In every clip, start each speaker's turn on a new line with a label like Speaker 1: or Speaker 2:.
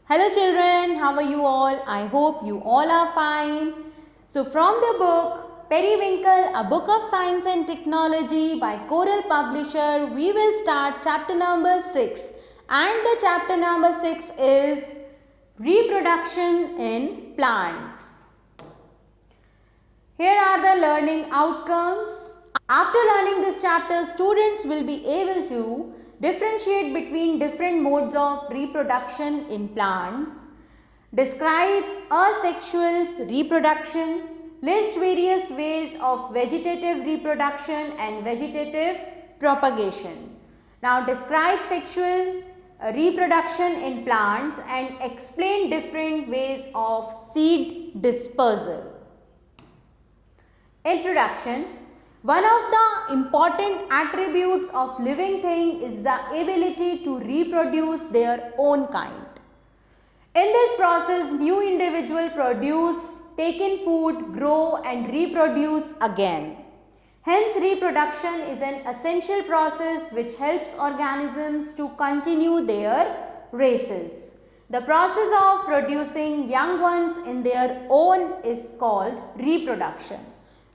Speaker 1: Hello children, how are you all? I hope you all are fine. So from the book Periwinkle, a book of science and technology by Coral Publisher, we will start chapter number 6. And the chapter number 6 is reproduction in plants. Here are the learning outcomes. After learning this chapter, students will be able to differentiate between different modes of reproduction in plants, describe asexual reproduction, list various ways of vegetative reproduction and vegetative propagation. Now describe sexual reproduction in plants and explain different ways of seed dispersal. Introduction. One of the important attributes of living thing is the ability to reproduce their own kind. In this process, new individual produce, take in food, grow and reproduce again. Hence, reproduction is an essential process which helps organisms to continue their races. The process of producing young ones in their own is called reproduction.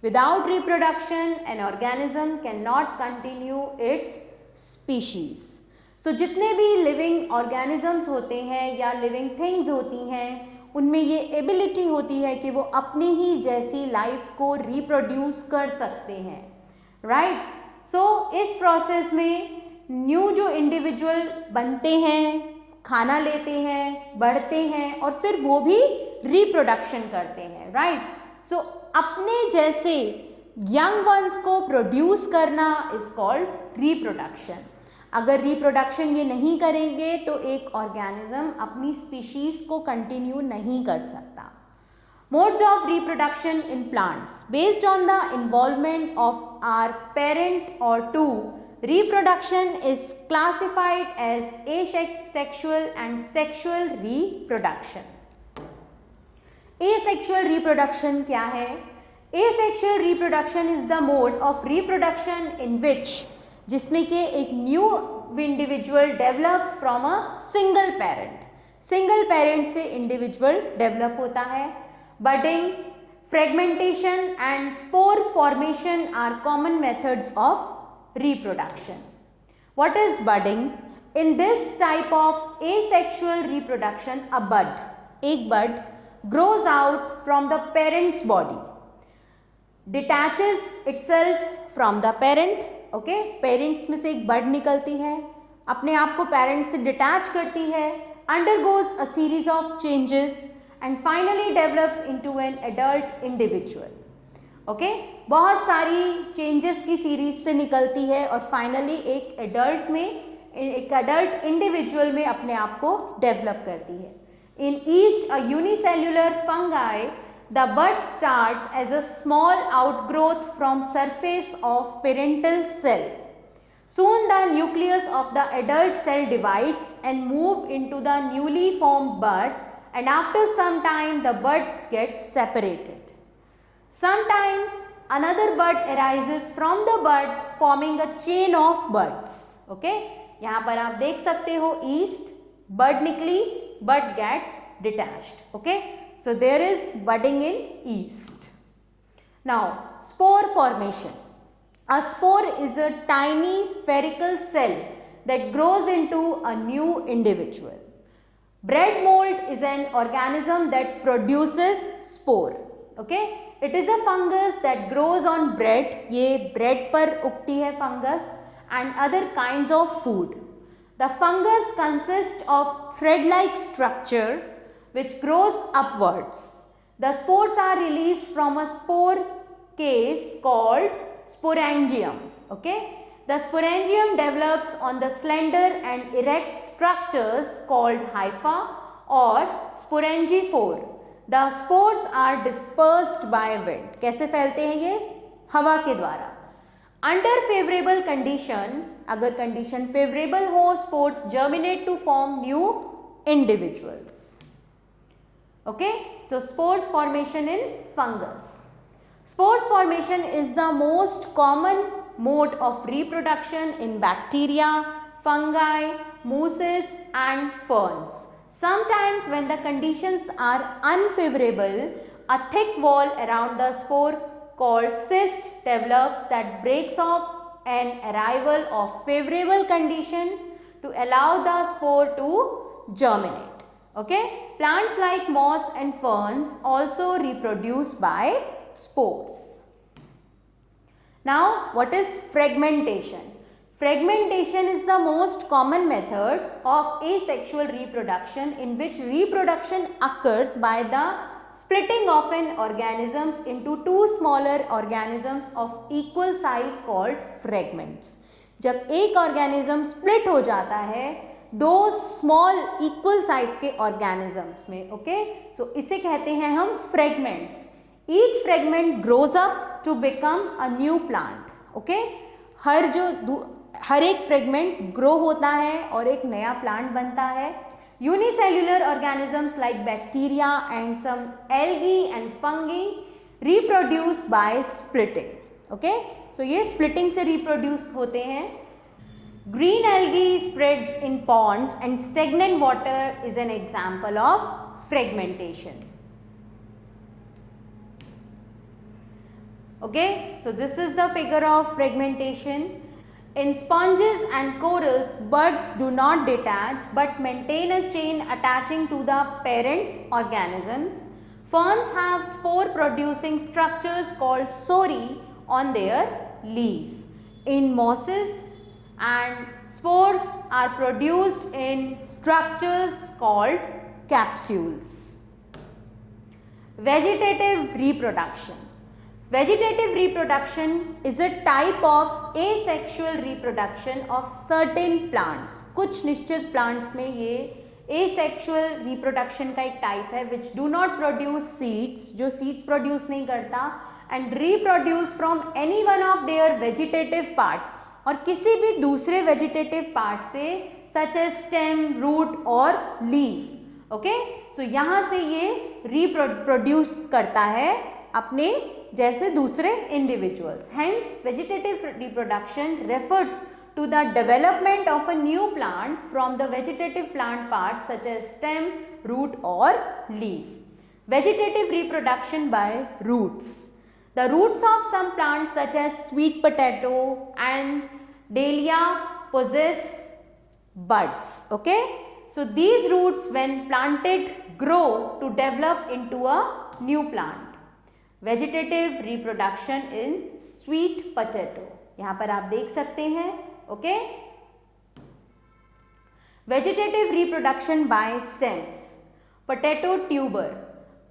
Speaker 1: Without reproduction, an organism cannot continue its species. So जितने भी living organisms होते हैं या living things होती हैं, उनमें ये ability होती है कि वो अपनी ही जैसी life को reproduce कर सकते हैं, right? So इस process में new जो individual बनते हैं, खाना लेते हैं, बढ़ते हैं और फिर वो भी reproduction करते हैं, right? So अपने जैसे यंग वंस को प्रोड्यूस करना इज कॉल्ड रिप्रोडक्शन. अगर रिप्रोडक्शन ये नहीं करेंगे तो एक ऑर्गेनिज्म अपनी स्पीशीज को कंटिन्यू नहीं कर सकता. Modes of reproduction in plants based on the involvement of or parent or two, reproduction is classified as asexual and sexual reproduction. Asexual reproduction क्या है? Asexual reproduction is the mode of reproduction in which जिसमें के एक new individual develops from a single parent. Single parent से individual develop होता है. Budding, fragmentation and spore formation are common methods of reproduction. What is budding? In this type of asexual reproduction, a bud, एक bud grows out from the parent's body, detaches itself from the parent. Okay, parents में से एक bud निकलती है, अपने आप को parent से detach करती है, undergoes a series of changes and finally develops into an adult individual. Okay, बहुत सारी changes की series से निकलती है और finally एक adult में, एक adult individual में अपने आप को develop करती है. In yeast, a unicellular fungi, the bud starts as a small outgrowth from surface of parental cell. Soon the nucleus of the adult cell divides and move into the newly formed bud, and after some time the bud gets separated. Sometimes another bud arises from the bud, forming a chain of buds. Okay, यहाँ पर आप देख सकते हो yeast, bud निकली, bud gets detached. Okay, so there is budding in yeast. Now spore formation. A spore is a tiny spherical cell that grows into a new individual. Bread mold is an organism that produces spore. Okay, it is a fungus that grows on bread. ये bread पर उगती है fungus and other kinds of food. The fungus consists of thread-like structure which grows upwards. The spores are released from a spore case called sporangium. Okay, the sporangium develops on the slender and erect structures called hypha or sporangiopore. The spores are dispersed by wind. कैसे फैलते हैं ये? हवा के द्वारा. Under favorable condition, अगर condition favorable हो, spores germinate to form new individuals. Okay, so spores formation in fungus. Spores formation is the most common mode of reproduction in bacteria, fungi, mosses and ferns. Sometimes when the conditions are unfavorable, a thick wall around the spore called cyst develops that breaks off an arrival of favorable conditions to allow the spore to germinate. Okay, plants like moss and ferns also reproduce by spores. Now, what is fragmentation? Fragmentation is the most common method of asexual reproduction in which reproduction occurs by the splitting of an organism into two smaller organisms of equal size called fragments. जब एक organism split हो जाता है दो small equal size के organisms में, okay? So इसे कहते हैं हम fragments. Each fragment grows up to become a new plant. Okay? हर एक फ्रेगमेंट ग्रो होता है और एक नया प्लांट बनता है. Unicellular organisms like bacteria and some algae and fungi reproduce by splitting. Okay, so ये स्प्लिटिंग से रिप्रोड्यूस होते हैं. Green algae spreads in ponds and stagnant water is an example of fragmentation. Okay, so this is the figure of fragmentation. In sponges and corals, buds do not detach but maintain a chain attaching to the parent organisms. Ferns have spore producing structures called sori on their leaves. In mosses, and spores are produced in structures called capsules. Vegetative reproduction. Vegetative reproduction is a type of asexual reproduction of certain plants. कुछ निश्चित plants में ये asexual reproduction का एक type है which do not produce seeds, जो seeds produce नहीं करता, and reproduce from any one of their vegetative part, और किसी भी दूसरे vegetative part से such as stem, root और leaf. Okay? So यहाँ से ये reproduce करता है अपने जैसे दूसरे individuals. Hence, vegetative reproduction refers to the development of a new plant from the vegetative plant parts such as stem, root or leaf. Vegetative reproduction by roots. The roots of some plants such as sweet potato and dahlia possess buds. Okay? So, these roots when planted grow to develop into a new plant. Vegetative reproduction in sweet potato, यहां पर आप देख सकते हैं. Okay, vegetative reproduction by stems. Potato tuber.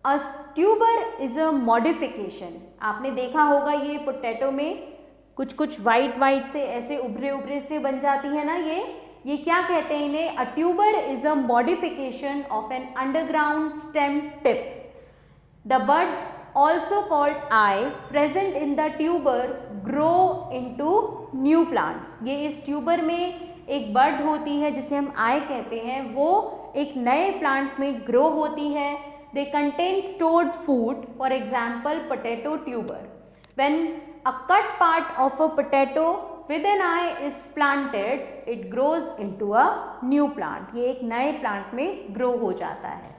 Speaker 1: A tuber is a modification. आपने देखा होगा ये पोटैटो में कुछ कुछ वाइट से ऐसे उभरे से बन जाती है ना. ये क्या कहते हैं इन्हें? A tuber is a modification of an underground stem tip. The buds, also called eye, present in the tuber grow into new plants. ये इस ट्यूबर में एक बड होती है जिसे हम आई कहते हैं, वो एक नए प्लांट में ग्रो होती है. They contain stored food, for example potato tuber. When a cut part of a potato with an eye is planted, it grows into a new plant. ये एक नए प्लांट में ग्रो हो जाता है.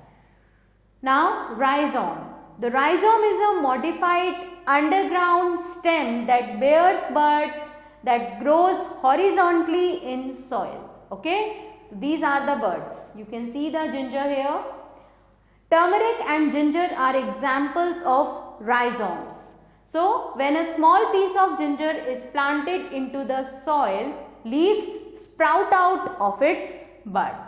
Speaker 1: Now, rhizome. The rhizome is a modified underground stem that bears buds that grows horizontally in soil. Okay, so these are the buds. You can see the ginger here. Turmeric and ginger are examples of rhizomes. So, when a small piece of ginger is planted into the soil, leaves sprout out of its bud.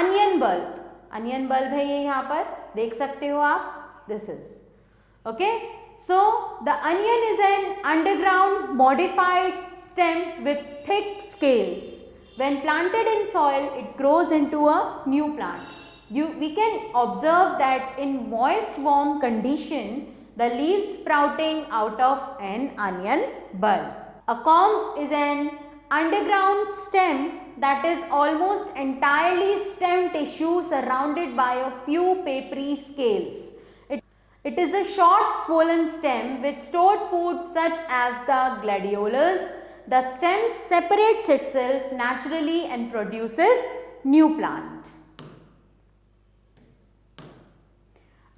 Speaker 1: Onion bulb. Onion bulb है ये, यहाँ पर देख सकते हो आप. This is okay. So the onion is an underground modified stem with thick scales. When planted in soil it grows into a new plant. We can observe that in moist warm condition the leaves sprouting out of an onion bulb. A corms is an underground stem that is almost entirely stem tissue surrounded by a few papery scales. It is a short swollen stem with stored food such as the gladiolus. The stem separates itself naturally and produces new plant.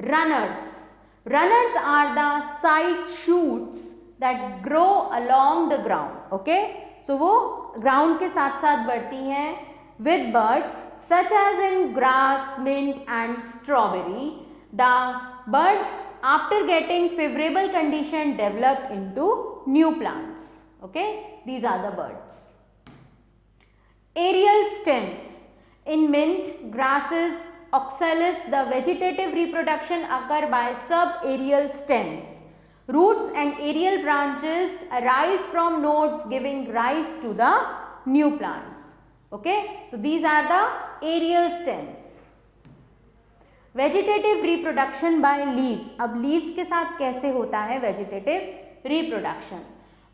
Speaker 1: Runners are the side shoots that grow along the ground. Okay, so वो ground के साथ साथ बढ़ती हैं with birds such as in grass, mint and strawberry. The birds after getting favorable condition develop into new plants. Okay, these are the birds. Aerial stems. In mint, grasses, oxalis, the vegetative reproduction occur by subaerial stems. Roots and aerial branches arise from nodes giving rise to the new plants. Okay, so these are the aerial stems. Vegetative reproduction by leaves. अब leaves के साथ कैसे होता है vegetative reproduction?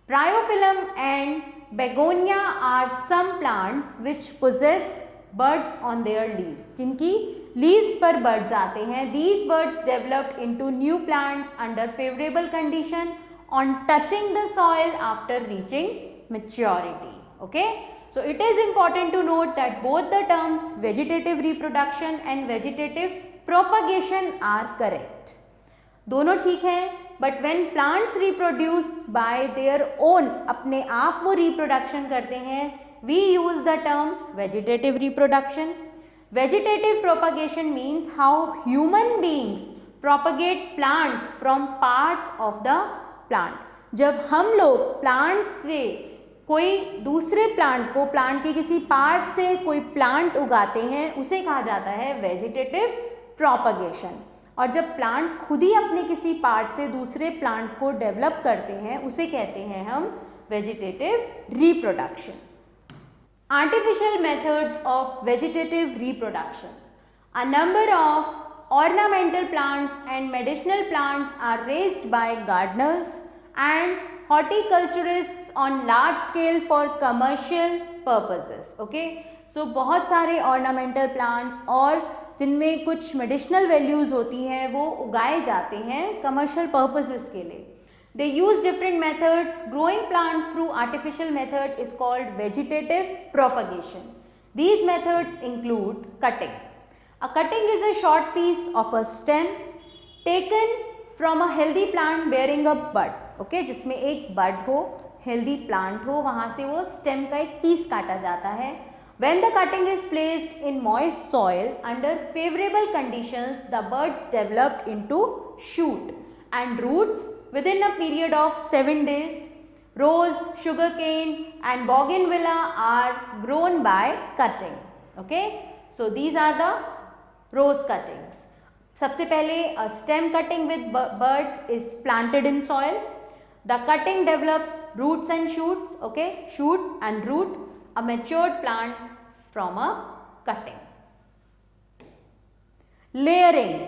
Speaker 1: Bryophyllum and begonia are some plants which possess buds on their leaves. जिनकी leaves पर buds आते हैं. These buds developed into new plants under favorable condition on touching the soil after reaching maturity. Okay, so it is important to note that both the terms vegetative reproduction and vegetative propagation are correct. दोनों ठीक हैं, but when plants reproduce by their own, अपने आप वो reproduction करते हैं, we use the term vegetative reproduction. Vegetative propagation means how human beings propagate plants from parts of the plant. जब हम लोग plants से कोई दूसरे प्लांट को, प्लांट के किसी पार्ट से कोई प्लांट उगाते हैं, उसे कहा जाता है वेजिटेटिव प्रोपगेशन. और जब प्लांट खुद ही अपने किसी पार्ट से दूसरे प्लांट को डेवलप करते हैं, उसे कहते हैं हम vegetative reproduction. Artificial methods of vegetative reproduction. A number of ornamental plants and medicinal plants are raised by gardeners and horticulturists on large scale for commercial purposes. Okay, so बहुत सारे ornamental plants और जिनमें कुछ medicinal values होती हैं वो उगाए जाते हैं कमर्शियल पर्पसेस के लिए. They use different methods. Growing plants through artificial method is called vegetative propagation. These methods include cutting. A cutting is a short piece of a stem taken from a healthy plant bearing a bud. Okay, जिसमें एक बड हो, healthy plant हो, वहां से वो stem का एक piece काटा जाता है. When the cutting is placed in moist soil under favorable conditions, the buds developed into shoot and roots within a period of 7 days. Rose, sugarcane and bougainvillea are grown by cutting. Okay, so these are the rose cuttings. सबसे पहले a stem cutting with bud is planted in soil. The cutting develops roots and shoots. Okay, shoot and root, a matured plant from a cutting. Layering.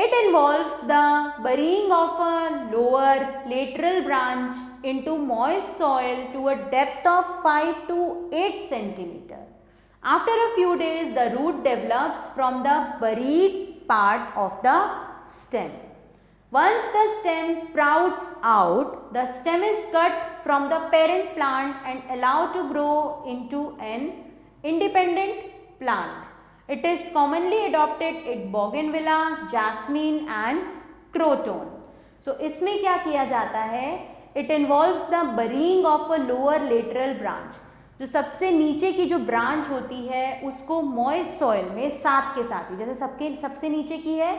Speaker 1: It involves the burying of a lower lateral branch into moist soil to a depth of 5 to 8 cm. After a few days, the root develops from the buried part of the stem. Once the stem sprouts out, the stem is cut from the parent plant and allowed to grow into an independent plant. It is commonly adopted in bougainvillea, jasmine and croton. So इसमें क्या किया जाता है? It involves the burying of a lower lateral branch. जो सबसे नीचे की जो ब्रांच होती है उसको moist soil में साथ के साथ ही, जैसे सबसे नीचे की है,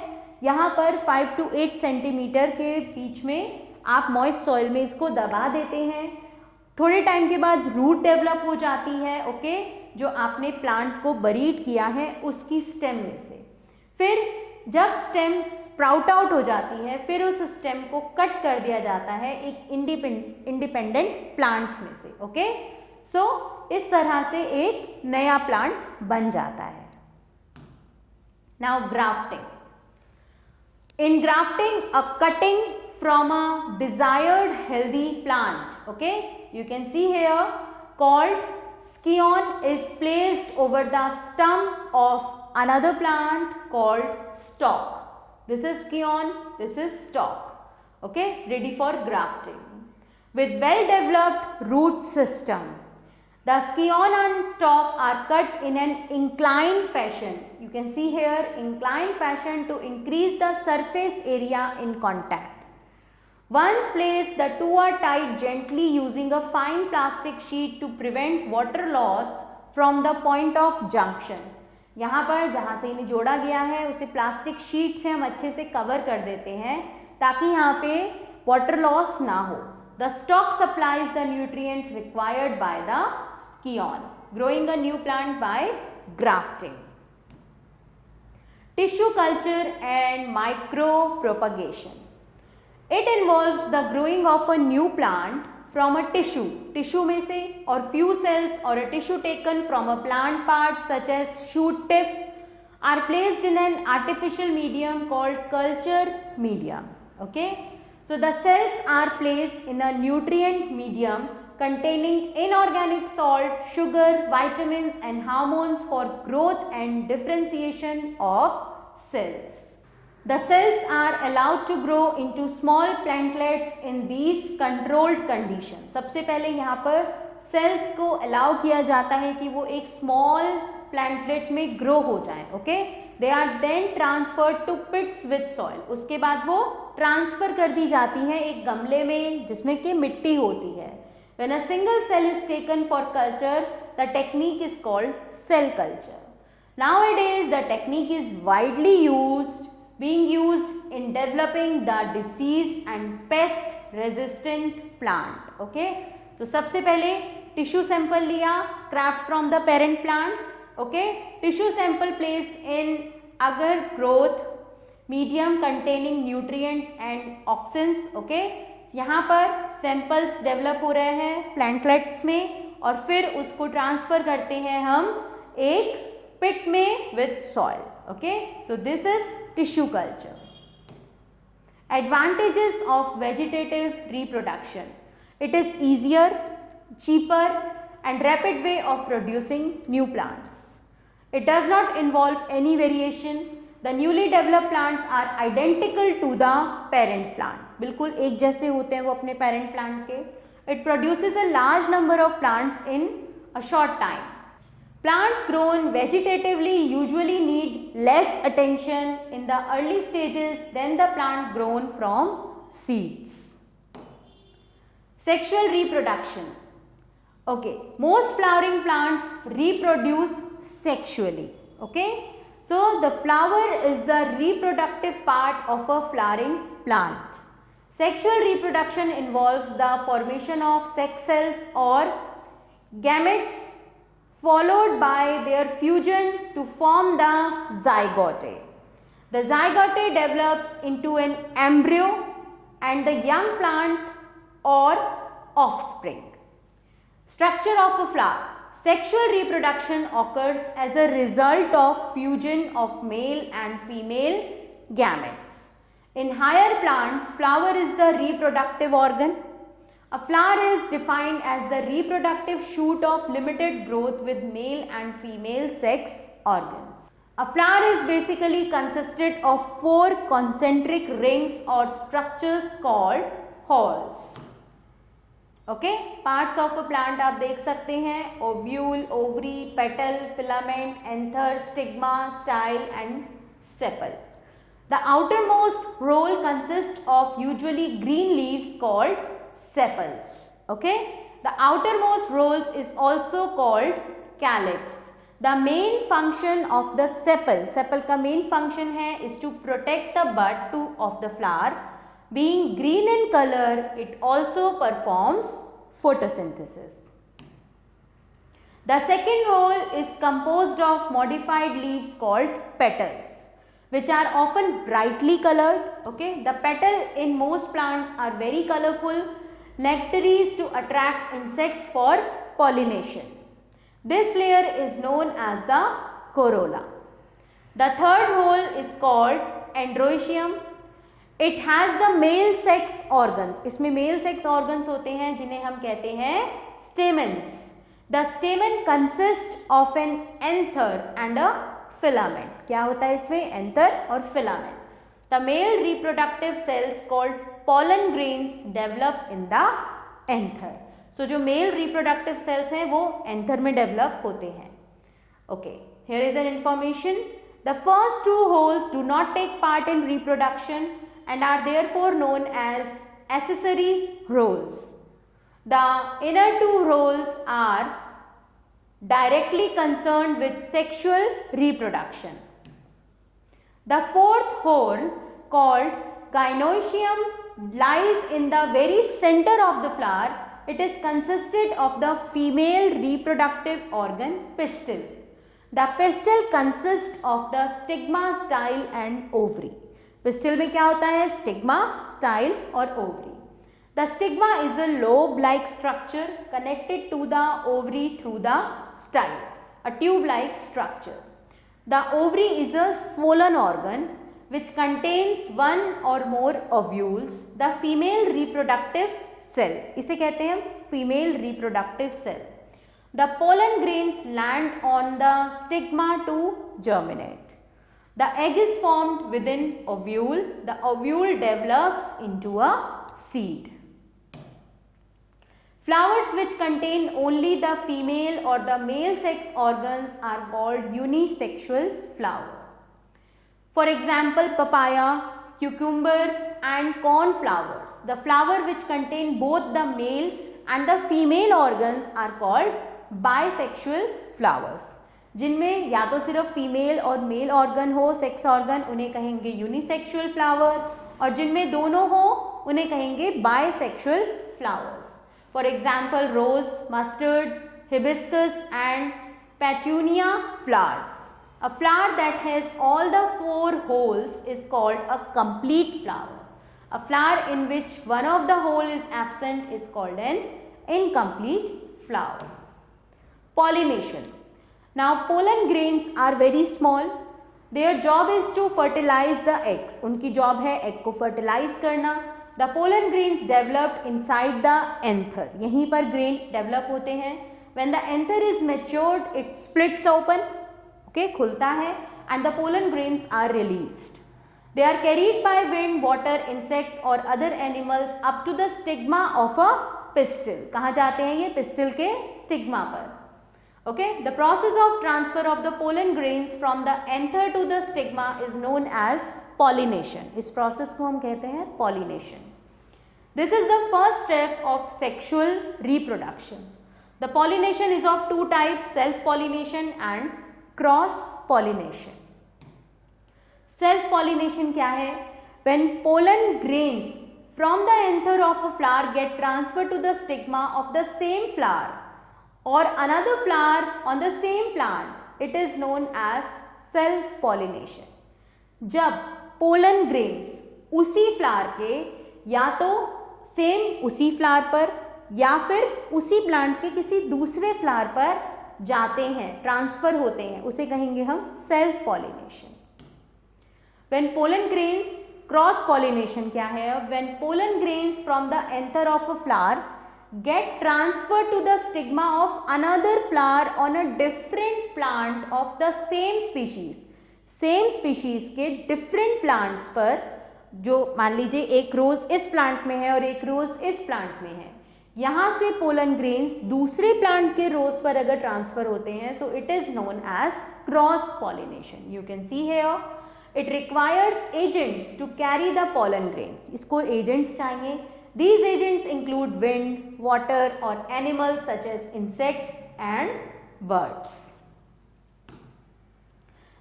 Speaker 1: यहाँ पर 5 to 8 सेंटीमीटर के बीच में आप moist soil में इसको दबा देते हैं. थोड़े टाइम के बाद रूट डेवलप हो जाती है. ओके, जो आपने प्लांट को बरीड किया है उसकी स्टेम में से. फिर जब स्टेम स्प्राउट आउट हो जाती है, फिर उस स्टेम को कट कर दिया जाता है एक इंडिपेंडेंट प्लांट्स में से. ओके, सो इस तरह से एक नया प्लांट बन जाता है. Now grafting. In grafting a cutting from a desired healthy plant, okay, you can see here, called scion is placed over the stump of another plant called stalk. This is scion, this is stalk. Okay, ready for grafting. With well developed root system, The scion and stalk are cut in an inclined fashion. You can see here inclined fashion to increase the surface area in contact. Once placed, the two are tied gently using a fine plastic sheet to prevent water loss from the point of junction. यहाँ पर जहाँ से इन्हें जोड़ा गया है उसे plastic sheet से हम अच्छे से कवर कर देते हैं ताकि यहाँ पे वाटर लॉस ना हो. The stalk supplies the nutrients required by the scion, growing a new plant by grafting. Tissue culture and micropropagation. It involves the growing of a new plant from a tissue में से, or few cells or a tissue taken from a plant part such as shoot tip are placed in an artificial medium called culture medium. Okay. So the cells are placed in a nutrient medium containing inorganic salt, sugar, vitamins and hormones for growth and differentiation of cells. The cells are allowed to grow into small plantlets in these controlled conditions. सबसे पहले यहाँ पर cells को allow किया जाता है कि वो एक small plantlet में grow हो जाए. Okay? They are then transferred to pits with soil. उसके बाद वो ट्रांसफर कर दी जाती हैं एक गमले में जिसमें कि मिट्टी होती है. When a single cell is taken for culture, the technique is called cell culture. Nowadays, the technique is widely being used in developing the disease and pest resistant plant. Okay? तो सबसे पहले tissue sample लिया, scrapped from the parent plant. Okay? Tissue sample placed in agar growth medium containing nutrients and auxins. Okay? यहाँ पर samples develop हो रहे हैं plantlets में और फिर उसको ट्रांसफर करते हैं हम एक पिट में with soil. Okay, so this is tissue culture. Advantages of vegetative reproduction. It is easier, cheaper and rapid way of producing new plants. It does not involve any variation. The newly developed plants are identical to the parent plant. बिल्कुल एक जैसे होते हैं वो अपने parent plant के. It produces a large number of plants in a short time. Plants grown vegetatively usually need less attention in the early stages than the plant grown from seeds. Sexual reproduction. Okay, most flowering plants reproduce sexually. Okay, so the flower is the reproductive part of a flowering plant. Sexual reproduction involves the formation of sex cells or gametes followed by their fusion to form the zygote. The zygote develops into an embryo and the young plant or offspring. Structure of a flower. Sexual reproduction occurs as a result of fusion of male and female gametes. In higher plants, flower is the reproductive organ. A flower is defined as the reproductive shoot of limited growth with male and female sex organs. A flower is basically consisted of 4 concentric rings or structures called whorls. Okay, parts of a plant आप देख सकते हैं, ovule, ovary, petal, filament, anther, stigma, style and sepal. The outermost roll consists of usually green leaves called sepals. Okay, the outermost rolls is also called calyx. The main function of the sepal का main function है is to protect the bud of the flower. Being green in color, it also performs photosynthesis. The second roll is composed of modified leaves called petals, which are often brightly colored. Okay, the petal in most plants are very colorful, nectaries to attract insects for pollination. This layer is known as the corolla. The third roll is called androecium. It has the male sex organs. इसमें male sex organs होते हैं जिन्हें हम कहते हैं stamens. The stamen consists of an anther and a filament. क्या होता है इसमें? Anther और filament. The male reproductive cells called pollen grains develop in the anther. सो जो मेल रिप्रोडक्टिव सेल्स हैं वो एंथर में डेवलप होते हैं. Okay, here is an information. The first two whorls do not take part in reproduction and are therefore known as accessory roles. The inner two roles are directly concerned with sexual reproduction. The fourth hole, called gynoecium, lies in the very center of the flower. It is consisted of the female reproductive organ pistil. The pistil consists of the stigma, style and ovary. Pistil में क्या होता है? Stigma, style और ovary. The stigma is a lobe like structure connected to the ovary through the style, a tube like structure. The ovary is a swollen organ which contains one or more ovules. The female reproductive cell, इसे कहते हैं female reproductive cell. The pollen grains land on the stigma to germinate. The egg is formed within ovule. The ovule develops into a seed. Flowers which contain only the female or the male sex organs are called unisexual flower. For example, papaya, cucumber and cornflowers. The flower which contain both the male and the female organs are called bisexual flowers. जिनमें या तो सिर्फ female और mail organ हो, sex organ, उन्हें कहेंगे unisexual flower, और जिनमें दोनों हो उन्हें कहेंगे bisexual flowers. For example rose, mustard, hibiscus and petunia flowers. A flower that has all the 4 whorls is called a complete flower. A flower in which one of the whorl is absent is called an incomplete flower. Pollination. Now pollen grains are very small. Their job is to fertilize the eggs. उनकी job है egg को fertilise करना. The pollen grains developed inside the anther. यहीं पर grain develop होते हैं. When the anther is matured, it splits open. Okay, खुलता है and the pollen grains are released. They are carried by wind, water, insects or other animals up to the stigma of a pistil. कहाँ जाते हैं ये? Pistil के stigma पर. Okay, the process of transfer of the pollen grains from the anther to the stigma is known as pollination. इस process को हम कहते हैं pollination. This is the first step of sexual reproduction. The pollination is of 2 types, self-pollination and cross-pollination. Self-pollination क्या है? When pollen grains from the anther of a flower get transferred to the stigma of the same flower or another flower on the same plant, it is known as self pollination. जब pollen grains उसी flower के या तो same उसी flower पर या फिर उसी प्लांट के किसी दूसरे फ्लावर पर जाते हैं, ट्रांसफर होते हैं, उसे कहेंगे हम self pollination. When pollen grains, cross pollination क्या है? When pollen grains from the anther of a flower get transferred to the stigma of another flower on a different plant of the same species. Same species के different plants पर, जो मान लीजिए एक रोज इस plant में है और एक रोज इस प्लांट में है, यहाँ से पोलन ग्रेन्स दूसरे प्लांट के रोज पर अगर ट्रांसफर होते हैं, so it is known as cross pollination. You can see here it requires agents to carry the pollen grains. इसको एजेंट्स चाहिए. These agents include wind, water or animals such as insects and birds.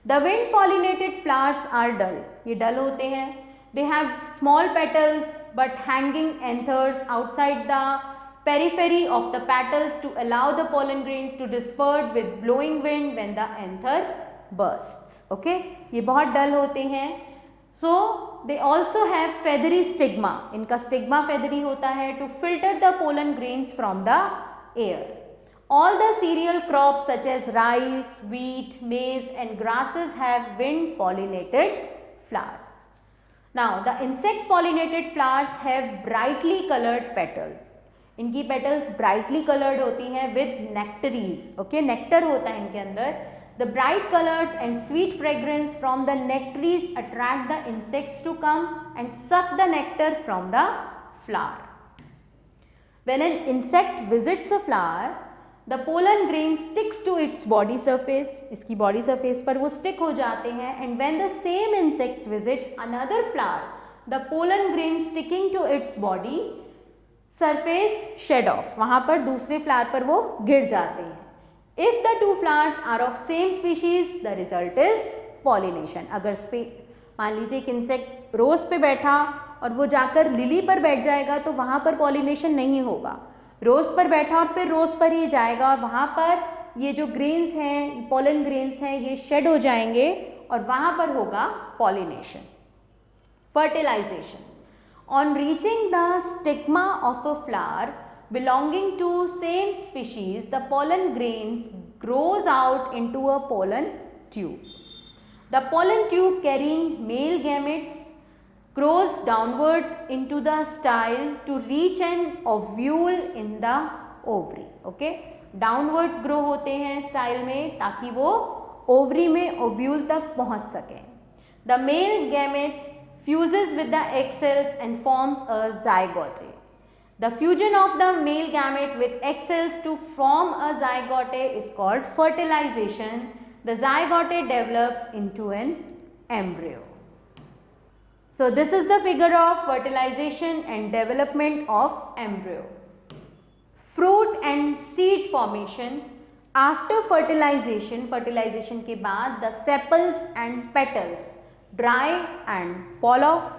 Speaker 1: The wind pollinated flowers are dull. ये dull होते हैं. They have small petals but hanging anthers outside the periphery of the petals to allow the pollen grains to disperse with blowing wind when the anther bursts. Okay? ये बहुत dull होते हैं. So they also have feathery stigma. इनका stigma feathery होता है to filter the pollen grains from the air. All the cereal crops such as rice, wheat, maize and grasses have wind pollinated flowers. Now the insect pollinated flowers have brightly colored petals. इनकी petals brightly colored होती हैं with nectaries. Okay, nectar होता है इनके अंदर. The bright colors and sweet fragrance from the nectaries attract the insects to come and suck the nectar from the flower. When an insect visits a flower, the pollen grain sticks to its body surface. इसकी body surface पर वो stick हो जाते हैं. And when the same insects visit another flower, the pollen grain sticking to its body surface shed off. वहाँ पर दूसरे flower पर वो गिर जाते हैं. If the two flowers are of same species, the result is pollination. अगर मान लीजिए एक इंसेक्ट रोज पे बैठा और वो जाकर लिली पर बैठ जाएगा तो वहाँ पर पॉलिनेशन नहीं होगा. रोज पर बैठा और फिर रोज पर ही जाएगा और वहाँ पर ये जो ग्रेन्स हैं, पोलन ग्रेन्स हैं, ये शेड हो जाएंगे और वहाँ पर होगा pollination. Fertilization. On reaching the stigma of a flower belonging to same species, the pollen grains grows out into a pollen tube. The pollen tube carrying male gametes grows downward into the style to reach an ovule in the ovary. Okay, downwards grow होते हैं style में ताकि वो ovary में ovule तक पहुंच सके. The male gamete fuses with the egg cells and forms a zygote. The fusion of the male gamete with egg cells to form a zygote is called fertilization. The zygote develops into an embryo. So this is the figure of fertilization and development of embryo. Fruit and seed formation. After fertilization, fertilization के बाद the sepals and petals dry and fall off.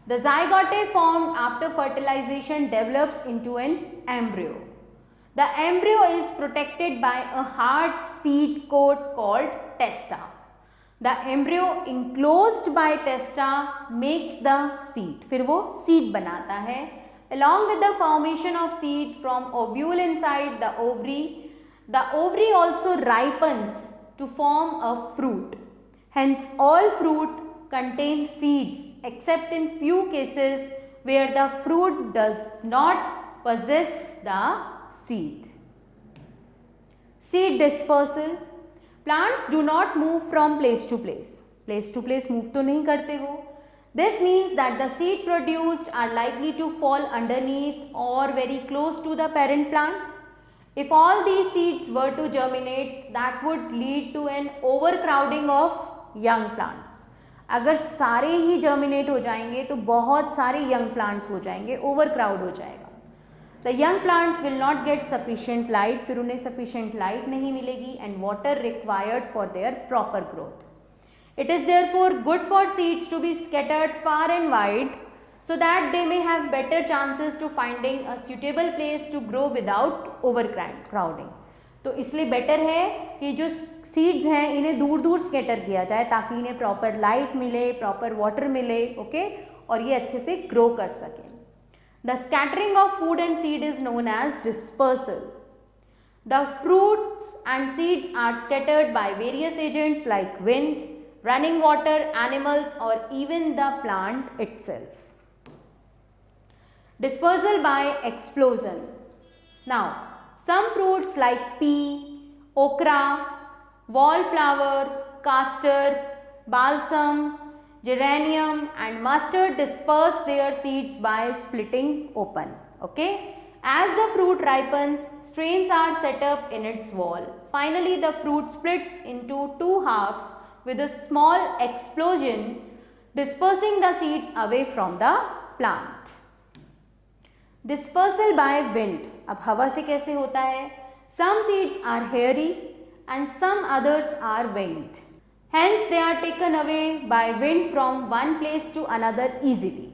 Speaker 1: The zygote formed after fertilization develops into an embryo. The embryo is protected by a hard seed coat called testa. The embryo enclosed by testa makes the seed. फिर वो seed बनाता है. Along with the formation of seed from ovule inside the ovary also ripens to form a fruit. Hence, all fruit contain seeds except in few cases where the fruit does not possess the seed. Seed dispersal. Plants do not move from place to place. Place to place move तो नहीं करते वो. This means that the seed produced are likely to fall underneath or very close to the parent plant. If all these seeds were to germinate, that would lead to an overcrowding of young plants. अगर सारे ही germinate हो जाएंगे तो बहुत सारे young plants हो जाएंगे, overcrowd हो जाएगा. The young plants will not get sufficient light, फिर उन्हें सफिशिएंट लाइट नहीं मिलेगी and water required for their proper growth. It is therefore good for seeds to be scattered far and wide so that they may have better chances to finding a suitable place to grow without overcrowding. तो इसलिए better है कि जो seeds हैं इन्हें दूर दूर scatter किया जाए ताकि इन्हें प्रॉपर लाइट मिले, प्रॉपर वाटर मिले, ओके, और ये अच्छे से ग्रो कर सकें. The scattering of food and seed is known as dispersal. The fruits and seeds are scattered by various agents like wind, running water, animals और even the plant itself. Dispersal by explosion. Now, some fruits like pea, okra, wallflower, castor, balsam, geranium and mustard disperse their seeds by splitting open. Okay? As the fruit ripens, strains are set up in its wall. Finally, the fruit splits into two halves with a small explosion, dispersing the seeds away from the plant. Dispersal by wind. अब हवा से कैसे होता है? Some seeds are hairy and some others are winged. Hence they are taken away by wind from one place to another easily.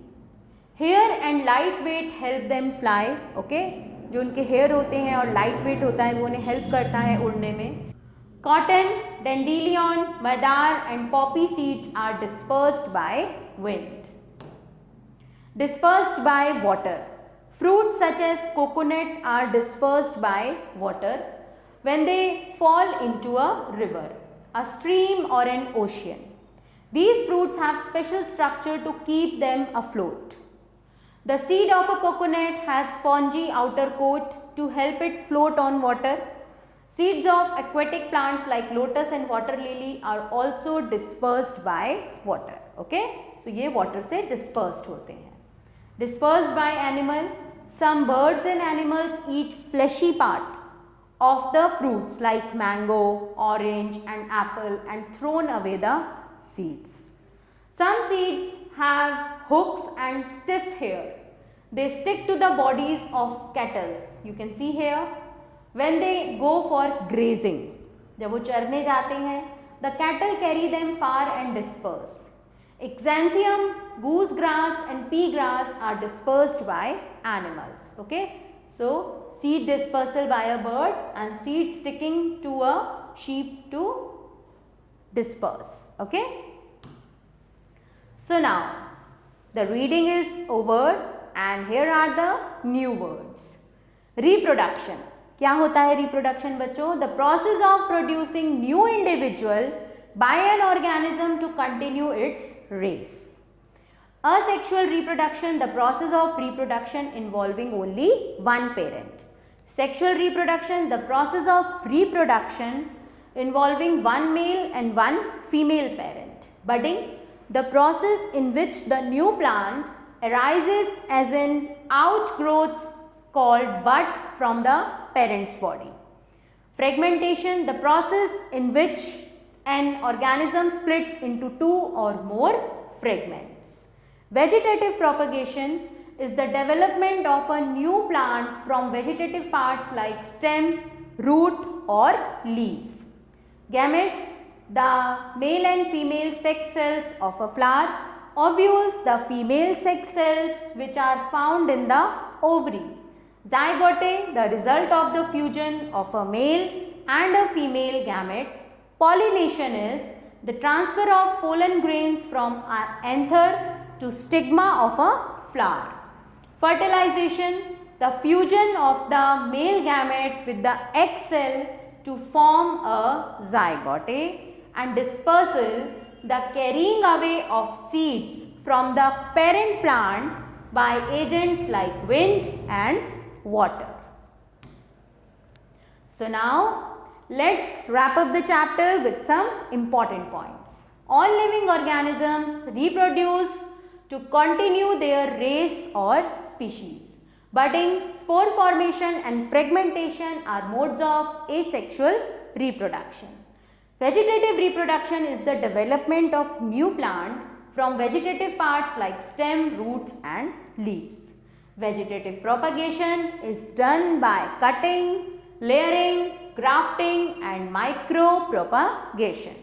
Speaker 1: Hair and light weight help them fly. Okay? जो उनके hair होते हैं और light weight होता है वो उन्हें help करता है उड़ने में. Cotton, dandelion, madar and poppy seeds are dispersed by wind. Dispersed by water. Fruits such as coconut are dispersed by water when they fall into a river, a stream or an ocean. These fruits have special structure to keep them afloat. The seed of a coconut has spongy outer coat to help it float on water. Seeds of aquatic plants like lotus and water lily are also dispersed by water. Okay? So ये water से dispersed होते हैं. Dispersed by animal. some birds and animals eat fleshy part of the fruits like mango, orange and apple and thrown away the seeds. Some seeds have hooks and stiff hair. They stick to the bodies of cattle. You can see here when they go for grazing. जब वो चरने जाते हैं, the cattle carry them far and disperse. Exanthium, goose grass and pea grass are dispersed by animals. Okay, so seed dispersal by a bird and seed sticking to a sheep to disperse. Okay, so now the reading is over and here are the new words. Reproduction. क्या होता है reproduction बच्चों? The process of producing new individual by an organism to continue its race. Asexual reproduction, the process of reproduction involving only one parent. Sexual reproduction, the process of reproduction involving one male and one female parent. Budding, the process in which the new plant arises as an outgrowth called bud from the parent's body. Fragmentation, the process in which an organism splits into two or more fragments. Vegetative propagation is the development of a new plant from vegetative parts like stem, root or leaf. Gametes, the male and female sex cells of a flower. Ovules, the female sex cells which are found in the ovary. Zygote, the result of the fusion of a male and a female gamete. Pollination is the transfer of pollen grains from anther to stigma of a flower. Fertilization, the fusion of the male gamete with the egg cell to form a zygote. And dispersal, the carrying away of seeds from the parent plant by agents like wind and water. So now let's wrap up the chapter with some important points. All living organisms reproduce to continue their race or species. Budding, spore formation and fragmentation are modes of asexual reproduction. Vegetative reproduction is the development of new plant from vegetative parts like stem, roots and leaves. Vegetative propagation is done by cutting, layering, grafting and micropropagation.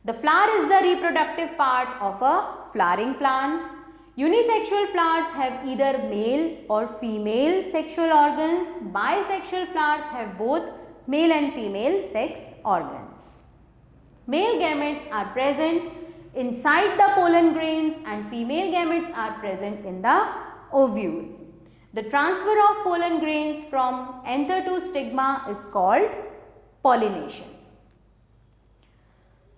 Speaker 1: The flower is the reproductive part of a flowering plant. Unisexual flowers have either male or female sexual organs. Bisexual flowers have both male and female sex organs. Male gametes are present inside the pollen grains and female gametes are present in the ovule. The transfer of pollen grains from anther to stigma is called pollination.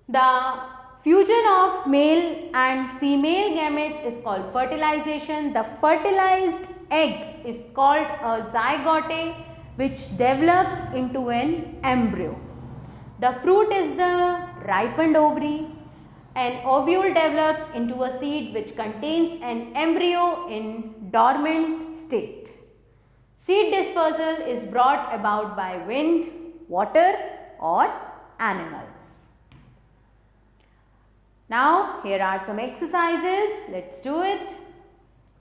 Speaker 1: The fusion of male and female gametes is called fertilization. The fertilized egg is called a zygote which develops into an embryo. The fruit is the ripened ovary. An ovule develops into a seed which contains an embryo in dormant state. Seed dispersal is brought about by wind, water or animals. Now here are some exercises. Let's do it.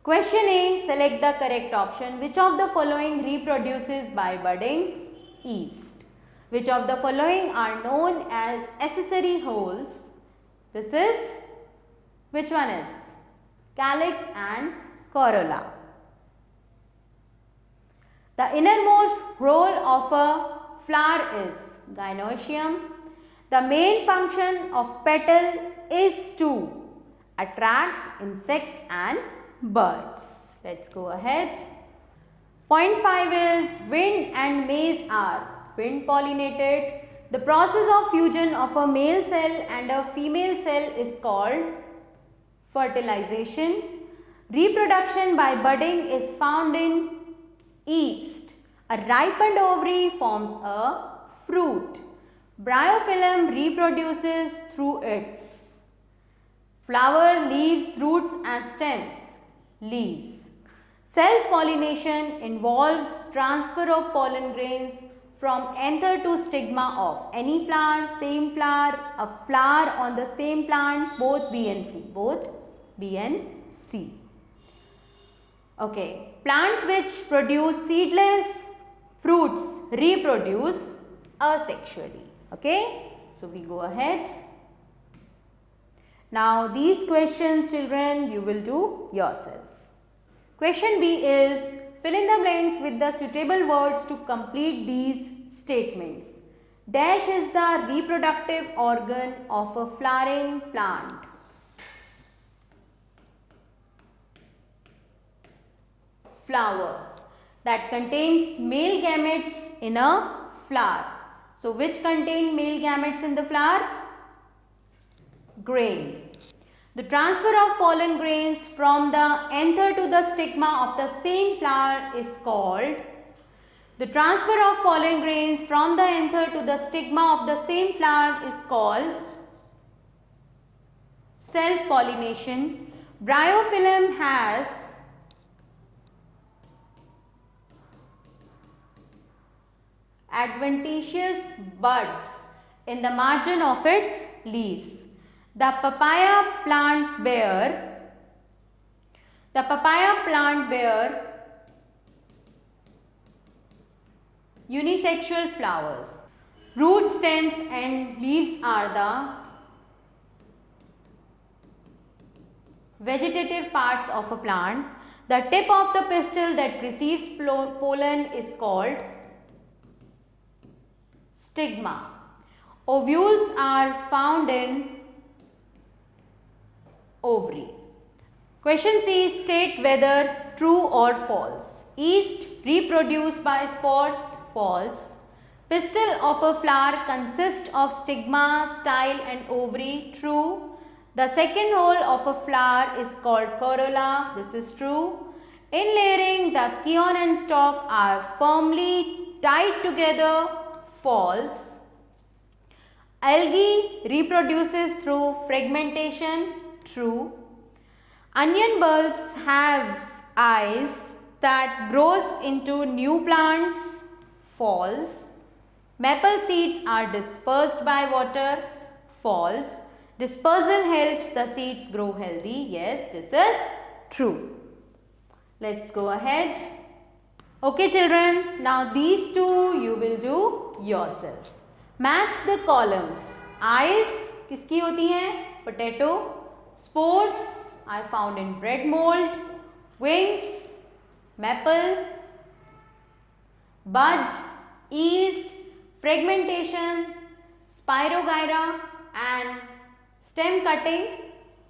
Speaker 1: Question A. Select the correct option. Which of the following reproduces by budding? Yeast. Which of the following are known as accessory holes? This is, which one is? Calyx and corolla. The innermost role of a flower is gynoecium. The main function of petal is to attract insects and birds. Let's go ahead. Point 5 is wind and maize are wind pollinated. The process of fusion of a male cell and a female cell is called fertilization. Reproduction by budding is found in yeast. A ripened ovary forms a fruit. Bryophyllum reproduces through its flower, leaves, roots and stems. Leaves. Self-pollination involves transfer of pollen grains from anther to stigma of any flower, same flower, a flower on the same plant, both B and C, both B and C. Okay, plant which produce seedless fruits reproduce asexually. Okay, so we go ahead. Now these questions, children, you will do yourself. Question B is fill in the blanks with the suitable words to complete these statements. Dash is the reproductive organ of a flowering plant. Flower that contains male gametes in a flower. So which contain male gametes in the flower? Grain. The transfer of pollen grains from the anther to the stigma of the same flower is called. The transfer of pollen grains from the anther to the stigma of the same flower is called self-pollination. Bryophyllum has adventitious buds in the margin of its leaves. The papaya plant bear unisexual flowers. Root, stems and leaves are the vegetative parts of a plant. The tip of the pistil that receives pollen is called stigma. Ovules are found in ovary. Question C, state whether true or false. Yeast reproduce by spores, false. Pistil of a flower consists of stigma, style and ovary, true. The second hole of a flower is called corolla, this is true. In layering, the scion and stalk are firmly tied together, false. Algae reproduces through fragmentation, true. Onion bulbs have eyes that grows into new plants, false. Maple seeds are dispersed by water, false. Dispersal helps the seeds grow healthy, yes, this is true. Let's go ahead. Okay children, now these two you will do yourself. Match the columns. Eyes किसकी होती हैं? Potato. Spores are found in bread mold. Wings, maple. Bud, yeast, fragmentation, spirogyra and stem cutting,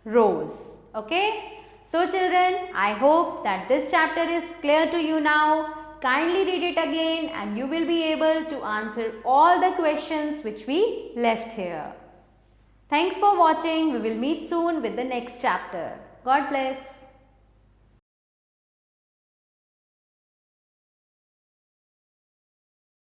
Speaker 1: rose. Okay. So children, I hope that this chapter is clear to you now. Kindly read it again and you will be able to answer all the questions which we left here. Thanks for watching. We will meet soon with the next chapter. God bless.